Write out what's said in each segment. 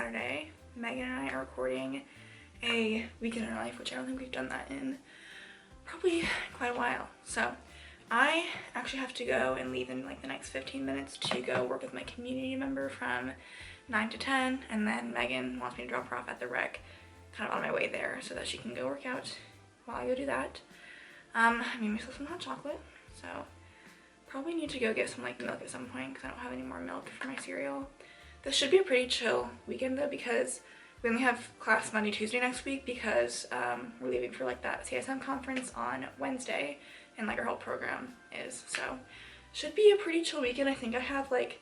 Saturday. Megan and I are recording a weekend in our life, which I don't think we've done that in probably quite a while. So I actually have to go and leave in like the next 15 minutes to go work with my community member from 9 to 10, and then Megan wants me to drop her off at the rec kind of on my way there so that she can go work out while I go do that. I made myself some hot chocolate, so probably need to go get some like milk at some point because I don't have any more milk for my cereal. This should be a pretty chill weekend though, because we only have class Monday, Tuesday next week because we're leaving for like that CSM conference on Wednesday, and like our whole program is. So should be a pretty chill weekend. I think I have like,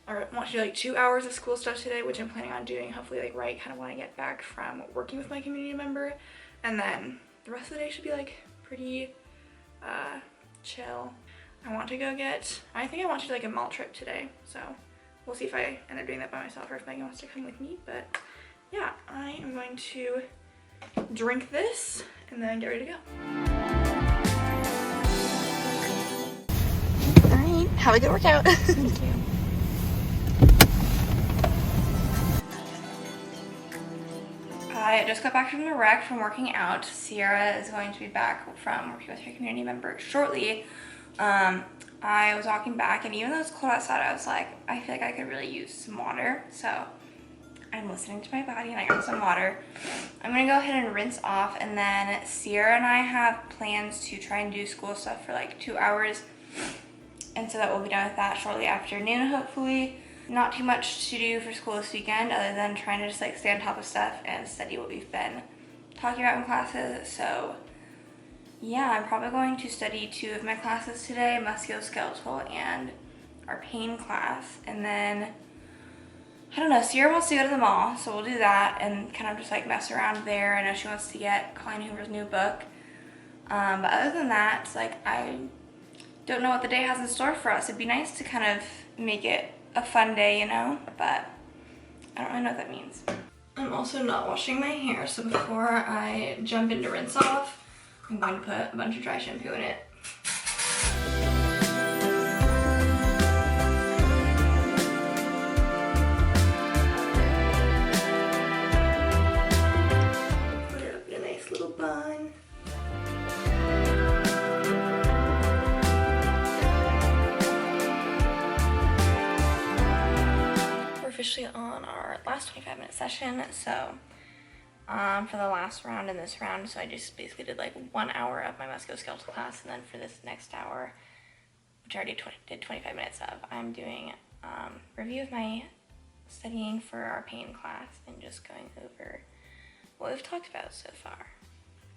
or want to do like 2 hours of school stuff today, which I'm planning on doing hopefully like right kind of when I get back from working with my community member, and then the rest of the day should be like pretty chill. I think I want to do like a mall trip today, so we'll see if I end up doing that by myself or if Megan wants to come with me. But yeah, I am going to drink this and then get ready to go. All right, have a good workout. Thank you. I just got back from the rec from working out. Sierra is going to be back from working with her community member shortly. I was walking back, and even though it's cold outside, I was like, I feel like I could really use some water. So I'm listening to my body, and I got some water. I'm gonna go ahead and rinse off, and then Sierra and I have plans to try and do school stuff for like 2 hours, and so that we'll be done with that shortly after noon, hopefully. Not too much to do for school this weekend other than trying to just like stay on top of stuff and study what we've been talking about in classes. So yeah, I'm probably going to study 2 of my classes today, musculoskeletal and our pain class. And then, I don't know, Sierra wants to go to the mall, so we'll do that and kind of just like mess around there. I know she wants to get Colleen Hoover's new book. But other than that, it's like I don't know what the day has in store for us. It'd be nice to kind of make it a fun day, you know, but I don't really know what that means. I'm also not washing my hair, so before I jump into rinse off, I'm going to put a bunch of dry shampoo in it. Put it up in a nice little bun. We're officially on our last 25-minute session, so for the last round and this round, so I just basically did like 1 hour of my musculoskeletal class, and then for this next hour, which I already did 25 minutes of, I'm doing review of my studying for our pain class and just going over what we've talked about so far.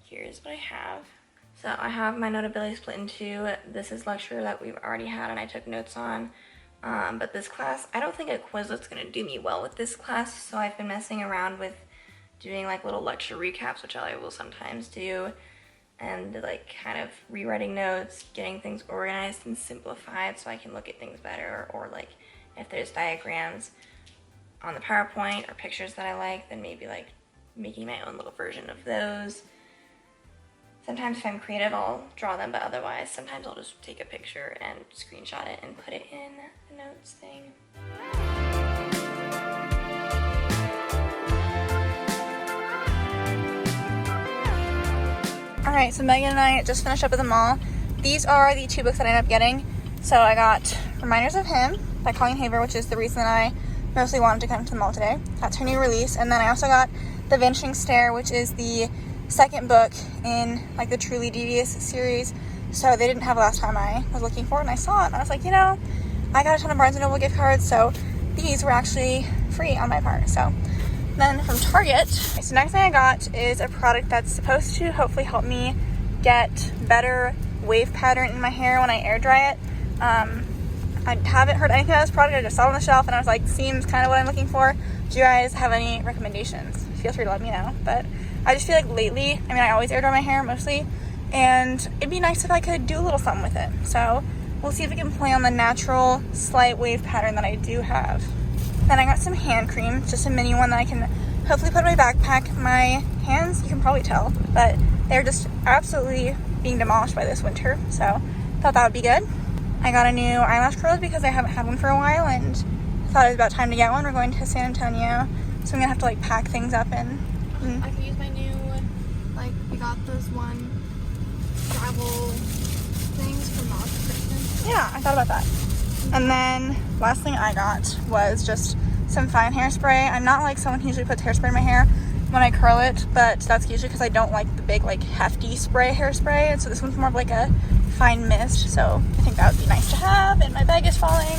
Here's what I have. So I have my notability split in 2. This is lecture that we've already had and I took notes on. But this class, I don't think a Quizlet's gonna do me well with this class, so I've been messing around with doing like little lecture recaps, which I will sometimes do, and like kind of rewriting notes, getting things organized and simplified so I can look at things better, or like if there's diagrams on the PowerPoint or pictures that I like, then maybe like making my own little version of those. Sometimes if I'm creative, I'll draw them, but otherwise sometimes I'll just take a picture and screenshot it and put it in the notes thing. Alright, so Megan and I just finished up at the mall. These are the 2 books that I ended up getting. So I got Reminders of Him by Colleen Hoover, which is the reason that I mostly wanted to come to the mall today. That's her new release. And then I also got The Vanishing Stair, which is the 2nd book in like the Truly Devious series. So they didn't have it last time I was looking for it, and I saw it and I was like, you know, I got a ton of Barnes & Noble gift cards, so these were actually free on my part. So then from Target, so next thing I got is a product that's supposed to hopefully help me get better wave pattern in my hair when I air dry it. I haven't heard anything about this product. I just saw it on the shelf and I was like, seems kind of what I'm looking for. Do you guys have any recommendations? Feel free to let me know. But I just feel like lately, I mean, I always air dry my hair mostly, and it'd be nice if I could do a little something with it. So we'll see if we can play on the natural slight wave pattern that I do have. Then I got some hand cream, just a mini one that I can hopefully put in my backpack. My hands, you can probably tell, but they're just absolutely being demolished by this winter, so thought that would be good. I got a new eyelash curler because I haven't had one for a while and thought it was about time to get one. We're going to San Antonio So I'm gonna have to like pack things up and I could use my new, like, we got those one travel things from Mom for Christmas. yeah, I thought about that. And then last thing I got was just some fine hairspray. I'm not like someone who usually puts hairspray in my hair when I curl it, but that's usually because I don't like the big like hefty hairspray, and so this one's more of like a fine mist, so I think that would be nice to have. And my bag is falling.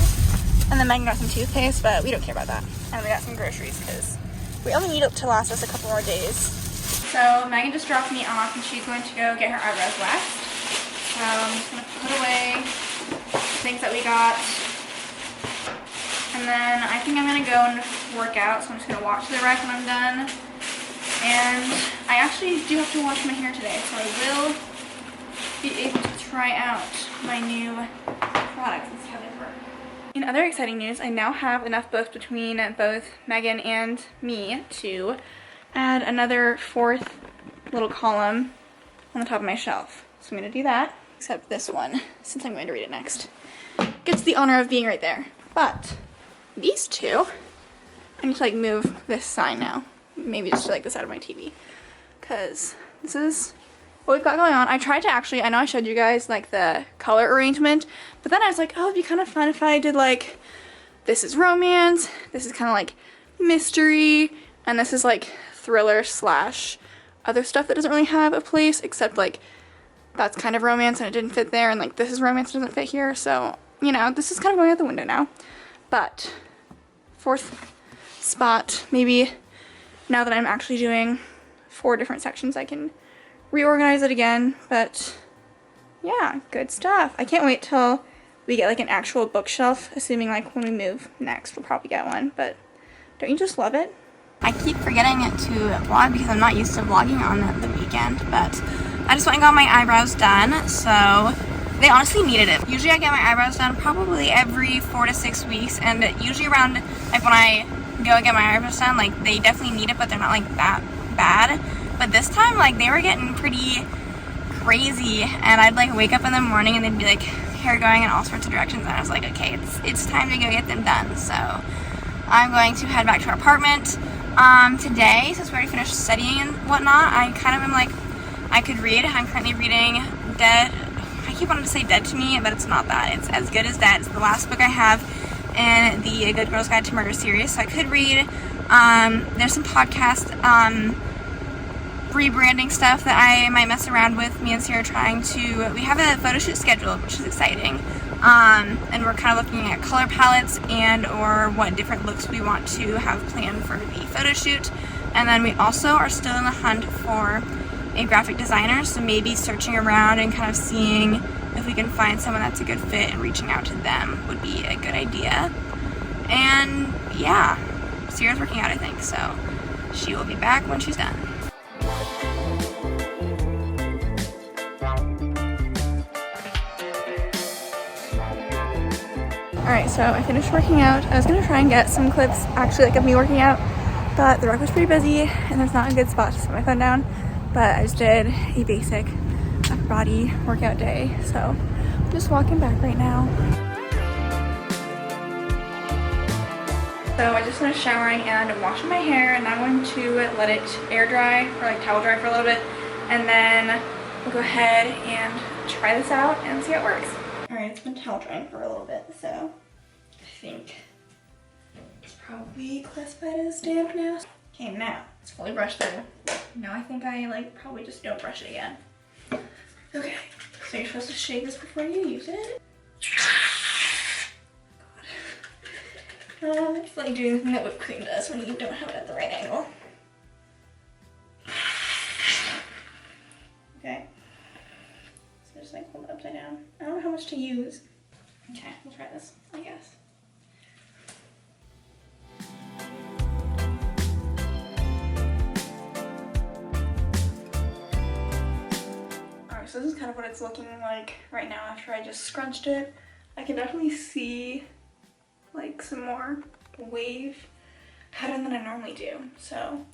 And then Megan got some toothpaste, but we don't care about that. And we got some groceries because we only need it to last us a couple more days. So Megan just dropped me off and she's going to go get her eyebrows waxed. So I'm just going to put away things that we got. And then I think I'm going to go and work out, so I'm just going to walk to the rec when I'm done. And I actually do have to wash my hair today, so I will be able to try out my new products and see how they work. In other exciting news, I now have enough books between both Megan and me to add another 4th little column on the top of my shelf. So I'm going to do that, except this one, since I'm going to read it next, gets the honor of being right there. But these two, I need to like move this sign now. Maybe just to like the side of my TV, because this is what we've got going on. I tried to actually, I know I showed you guys like the color arrangement, but then I was like, oh, it'd be kind of fun if I did like, this is romance, this is kind of like mystery, and this is like thriller slash other stuff that doesn't really have a place, except like that's kind of romance and it didn't fit there, and like this is romance, doesn't fit here, so you know, this is kind of going out the window now. But 4th spot, maybe now that I'm actually doing 4 different sections, I can reorganize it again. But yeah, good stuff. I can't wait till we get like an actual bookshelf, assuming like when we move next we'll probably get one. But don't you just love it? I keep forgetting to vlog because I'm not used to vlogging on the weekend, but I just went and got my eyebrows done, so they honestly needed it. Usually I get my eyebrows done probably every 4 to 6 weeks, and usually around like when I go and get my eyebrows done, like they definitely need it, but they're not like that bad. But this time, like, they were getting pretty crazy, and I'd like wake up in the morning and they'd be like hair going in all sorts of directions, and I was like, okay, it's time to go get them done. So I'm going to head back to our apartment today, since we already finished studying and whatnot. I kind of am like, I could read. I'm currently reading Dead. I keep wanting to say Dead to Me, but it's not that. It's As Good as Dead. It's the last book I have in the Good Girl's Guide to Murder series, so I could read. There's some podcast rebranding stuff that I might mess around with. Me and Sierra trying to, we have a photo shoot scheduled, which is exciting, and we're kind of looking at color palettes and or what different looks we want to have planned for the photo shoot. And then we also are still in the hunt for a graphic designer, so maybe searching around and kind of seeing if we can find someone that's a good fit and reaching out to them would be a good idea. And yeah, Sierra's working out, I think, so she will be back when she's done. Alright, so I finished working out. I was going to try and get some clips actually like of me working out, but the rec was pretty busy and there's not a good spot to set my phone down. But I just did a basic upper body workout day, so I'm just walking back right now. So I just finished showering and washing my hair, and I'm going to let it air dry or like towel dry for a little bit, and then we'll go ahead and try this out and see how it works. Alright, it's been towel drying for a little bit, so I think it's probably classified as damp now. Okay, now it's fully brushed through. Now I think I like probably just don't brush it again. Okay, so you're supposed to shake this before you use it. God. It's like doing the thing that whipped cream does when you don't have it at the right angle. Okay. So just like hold it upside down. I don't know how much to use. Okay, we'll try this, I guess. Alright, so this is kind of what it's looking like right now after I just scrunched it. I can definitely see like some more wave pattern than I normally do. So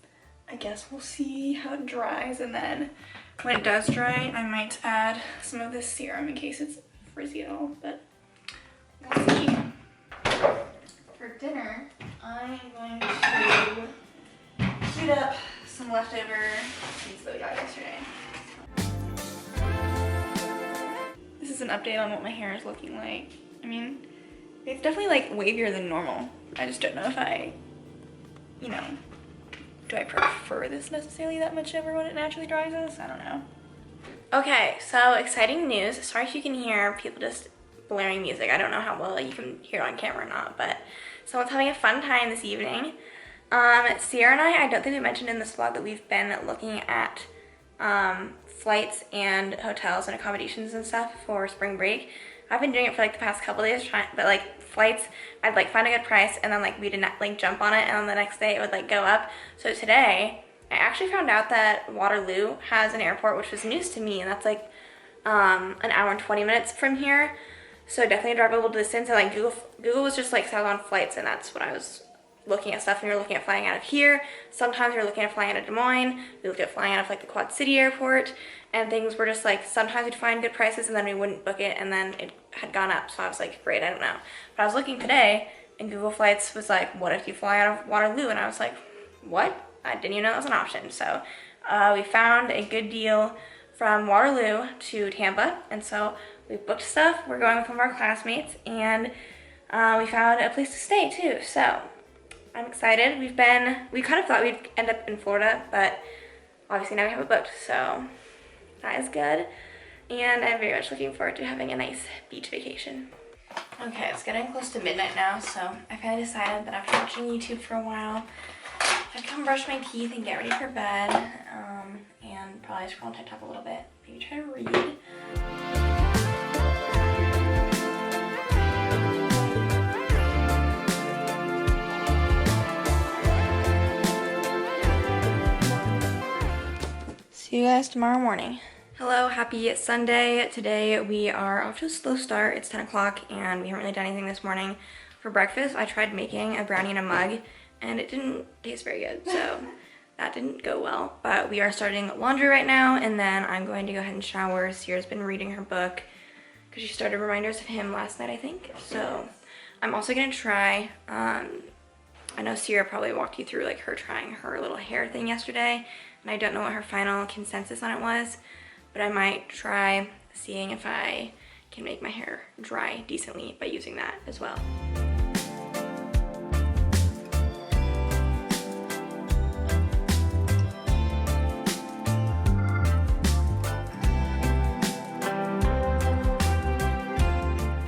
I guess we'll see how it dries, and then when it does dry, I might add some of this serum in case it's frizzy at all, but we'll see. For dinner, I'm going to up some leftover seeds that we got yesterday. This is an update on what my hair is looking like. I mean, it's definitely like wavier than normal. I just don't know if I, you know, do I prefer this necessarily that much over when it naturally dries us? I don't know. Okay, so exciting news. Sorry if you can hear people just blaring music. I don't know how well you can hear it on camera or not, but someone's having a fun time this evening. Sierra and I don't think we mentioned in this vlog that we've been looking at flights and hotels and accommodations and stuff for spring break. I've been doing it for like the past couple days, but like flights, I'd like find a good price and then like we didn't like jump on it, and then the next day it would like go up. So today, I actually found out that Waterloo has an airport, which was news to me, and that's like an hour and 20 minutes from here. So definitely a drivable distance. And like Google was just like set on flights, and that's what I was looking at stuff. And we were looking at flying out of here. Sometimes we were looking at flying out of Des Moines. We looked at flying out of like the Quad City airport, and things were just like sometimes we'd find good prices and then we wouldn't book it, and then it had gone up. So I was like, great, I don't know. But I was looking today, and Google Flights was like, what if you fly out of Waterloo? And I was like, what? I didn't even know that was an option. So we found a good deal from Waterloo to Tampa, and so we booked stuff. We're going with some of our classmates, and we found a place to stay too. So I'm excited. We kind of thought we'd end up in Florida, but obviously now we have it booked, so that is good. And I'm very much looking forward to having a nice beach vacation. Okay, it's getting close to midnight now, so I finally decided that after watching YouTube for a while, I'd come brush my teeth and get ready for bed, and probably scroll on TikTok a little bit, maybe try to read. See you guys tomorrow morning. Hello, happy Sunday. Today we are off to a slow start. It's 10 o'clock and we haven't really done anything this morning. For breakfast, I tried making a brownie in a mug and it didn't taste very good, so that didn't go well. But we are starting laundry right now, and then I'm going to go ahead and shower. Sierra's been reading her book because she started Reminders of Him last night, I think. So I'm also gonna try, I know Sierra probably walked you through like her trying her little hair thing yesterday, and I don't know what her final consensus on it was, but I might try seeing if I can make my hair dry decently by using that as well.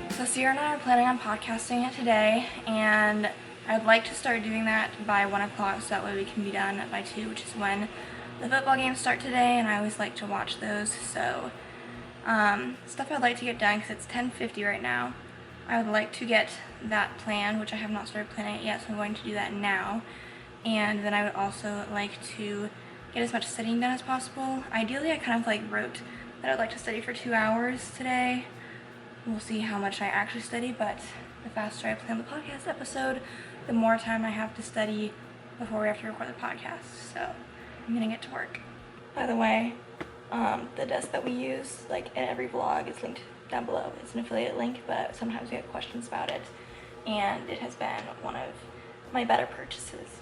So Sierra and I are planning on podcasting it today, and I'd like to start doing that by 1 o'clock so that way we can be done by 2, which is when the football games start today, and I always like to watch those. So stuff I'd like to get done, because it's 10:50 right now. I would like to get that planned, which I have not started planning it yet, so I'm going to do that now. And then I would also like to get as much studying done as possible. Ideally, I kind of like wrote that I'd like to study for 2 hours today. We'll see how much I actually study, but the faster I plan the podcast episode, the more time I have to study before we have to record the podcast. So I'm gonna get to work. By the way, the desk that we use, like in every vlog, is linked down below. It's an affiliate link, but sometimes we get questions about it, and it has been one of my better purchases.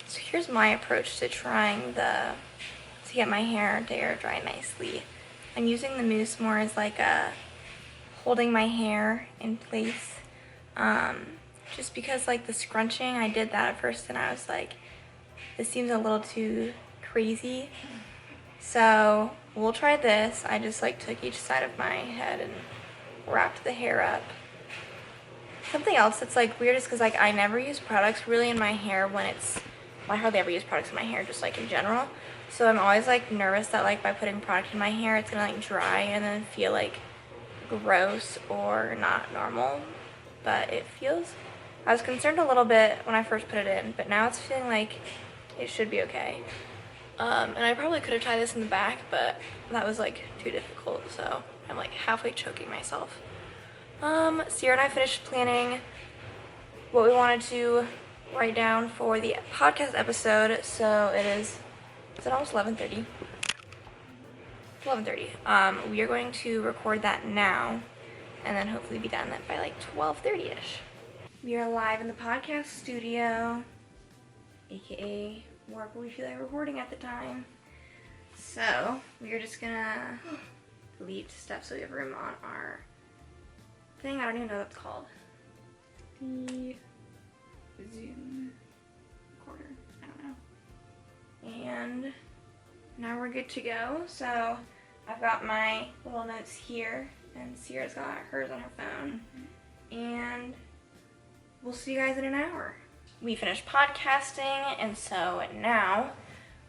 So here's my approach to trying to get my hair to air dry nicely. I'm using the mousse more as like a holding my hair in place, just because like the scrunching, I did that at first and I was like, this seems a little too crazy. So we'll try this. I just like took each side of my head and wrapped the hair up. Something else that's like weird is because like I never use products really in my hair when it's, well, I hardly ever use products in my hair just like in general. So I'm always like nervous that like by putting product in my hair it's gonna like dry and then feel like gross or not normal, but it feels, I was concerned a little bit when I first put it in, but now it's feeling like it should be okay. And I probably could have tied this in the back, but that was like too difficult, so I'm like halfway choking myself. Sierra and I finished planning what we wanted to write down for the podcast episode, so is it almost 11:30? 11:30. We are going to record that now and then hopefully be done by like 12:30ish. We are live in the podcast studio, aka work what we feel like recording at the time. So we're just gonna delete stuff so we have room on our thing. I don't even know what it's called. The Zoom recorder. I don't know. And now we're good to go. So I've got my little notes here, and Sierra's got hers on her phone. And we'll see you guys in an hour. We finished podcasting, and so now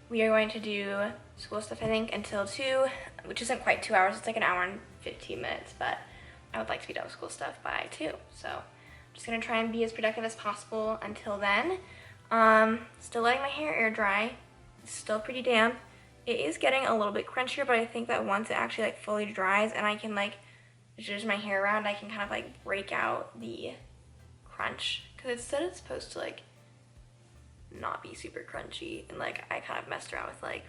we are going to do school stuff, I think, until 2, which isn't quite 2 hours. It's like an hour and 15 minutes, but I would like to be done with school stuff by 2. So I'm just going to try and be as productive as possible until then. Still letting my hair air dry. It's still pretty damp. It is getting a little bit crunchier, but I think that once it actually like fully dries and I can like zhuzh my hair around, I can kind of like break out the crunch. Because it said it's supposed to like not be super crunchy, and like I kind of messed around with like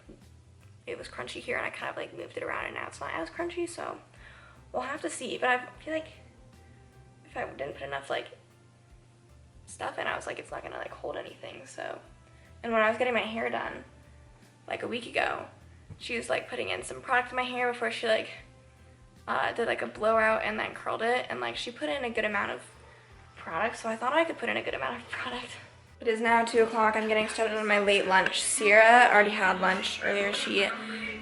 it was crunchy here and I kind of like moved it around and now it's not as crunchy, so we'll have to see. But I feel like if I didn't put enough like stuff in, I was like, it's not gonna like hold anything. So, and when I was getting my hair done like a week ago, she was like putting in some product in my hair before she like did like a blowout and then curled it, and like she put in a good amount of product, so I thought I could put in a good amount of product. It is now 2 o'clock. I'm getting started on my late lunch. Sierra already had lunch earlier. She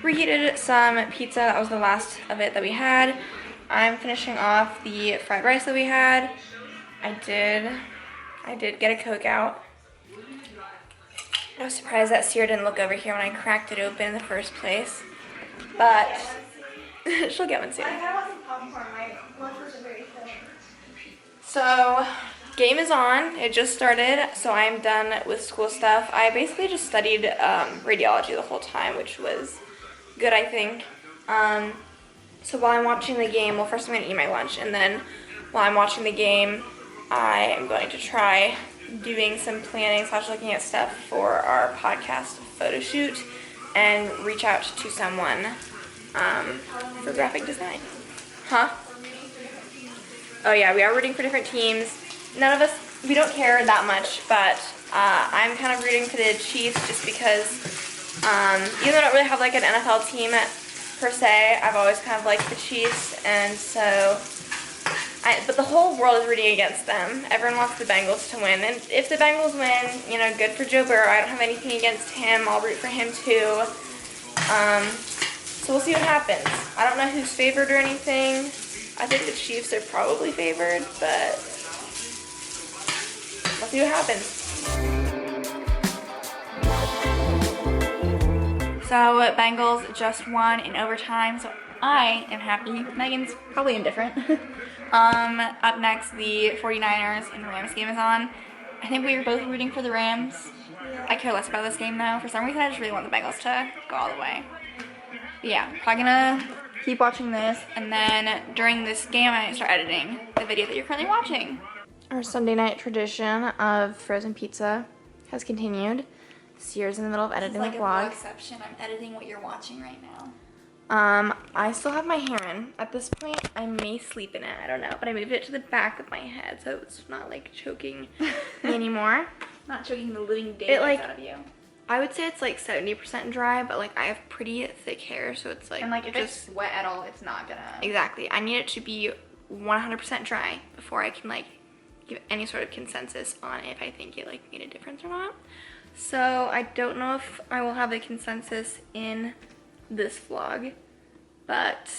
reheated some pizza. That was the last of it that we had. I'm finishing off the fried rice that we had. I did get a Coke out. I was surprised that Sierra didn't look over here when I cracked it open in the first place, but she'll get one soon. So, game is on. It just started, so I'm done with school stuff. I basically just studied radiology the whole time, which was good, I think. So while I'm watching the game, well, first I'm going to eat my lunch, and then while I'm watching the game, I am going to try doing some planning / looking at stuff for our podcast photo shoot and reach out to someone for graphic design. Huh? Oh yeah, we are rooting for different teams. None of us, we don't care that much, but I'm kind of rooting for the Chiefs just because even though I don't really have like an NFL team per se, I've always kind of liked the Chiefs, and so but the whole world is rooting against them. Everyone wants the Bengals to win, and if the Bengals win, you know, good for Joe Burrow. I don't have anything against him. I'll root for him too. So we'll see what happens. I don't know who's favored or anything. I think the Chiefs are probably favored, but we'll see what happens. So Bengals just won in overtime, so I am happy. Megan's probably indifferent. Up next, the 49ers and Rams game is on. I think we were both rooting for the Rams. Yeah. I care less about this game though. For some reason, I just really want the Bengals to go all the way. But yeah, probably gonna keep watching this, and then during this game, I might start editing the video that you're currently watching. Our Sunday night tradition of frozen pizza has continued. Sierra's in the middle of editing the vlog. It's like a vlog exception. I'm editing what you're watching right now. I still have my hair in. At this point, I may sleep in it. I don't know. But I moved it to the back of my head, so it's not, like, choking me anymore. Not choking the living daylights out of you. I would say it's, like, 70% dry, but, like, I have pretty thick hair, so it's, like... And, like, if it's wet at all, it's not gonna... Exactly. I need it to be 100% dry before I can, like, give any sort of consensus on if I think it, like, made a difference or not. So, I don't know if I will have a consensus in this vlog, but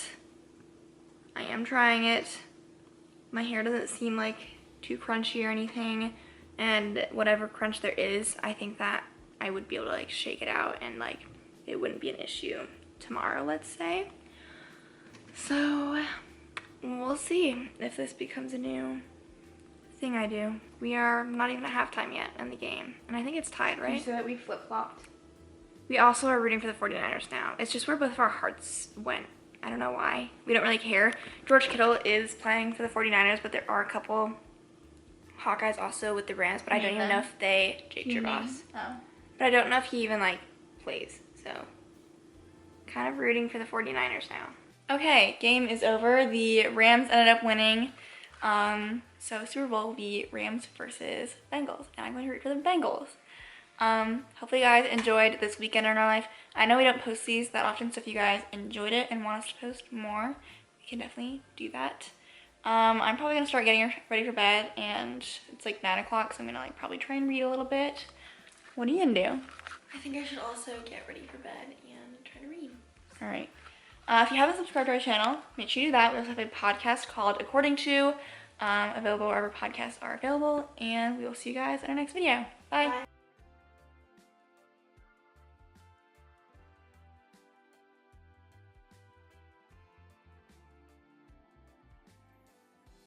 I am trying it. My hair doesn't seem like too crunchy or anything, and whatever crunch there is, I think that I would be able to like shake it out and like it wouldn't be an issue tomorrow, let's say. So we'll see if this becomes a new thing I do. We are not even at halftime yet in the game, and I think it's tied, right? You said that we flip-flopped. We also are rooting for the 49ers now. It's just where both of our hearts went. I don't know why. We don't really care. George Kittle is playing for the 49ers, but there are a couple Hawkeyes also with the Rams, but I don't even know if they... Jake Gervais. Oh. But I don't know if he even, like, plays. So, kind of rooting for the 49ers now. Okay, game is over. The Rams ended up winning. So, Super Bowl will be Rams versus Bengals, and I'm going to root for the Bengals. Hopefully you guys enjoyed this weekend in our life. I know we don't post these that often, so if you guys enjoyed it and want us to post more, we can definitely do that. I'm probably gonna start getting ready for bed, and it's like 9 o'clock, so I'm gonna like probably try and read a little bit. What are you gonna do? I think I should also get ready for bed and try to read. All right. If you haven't subscribed to our channel, make sure you do that. We also have a podcast called According To, available wherever podcasts are available, and we will see you guys in our next video. Bye. Bye.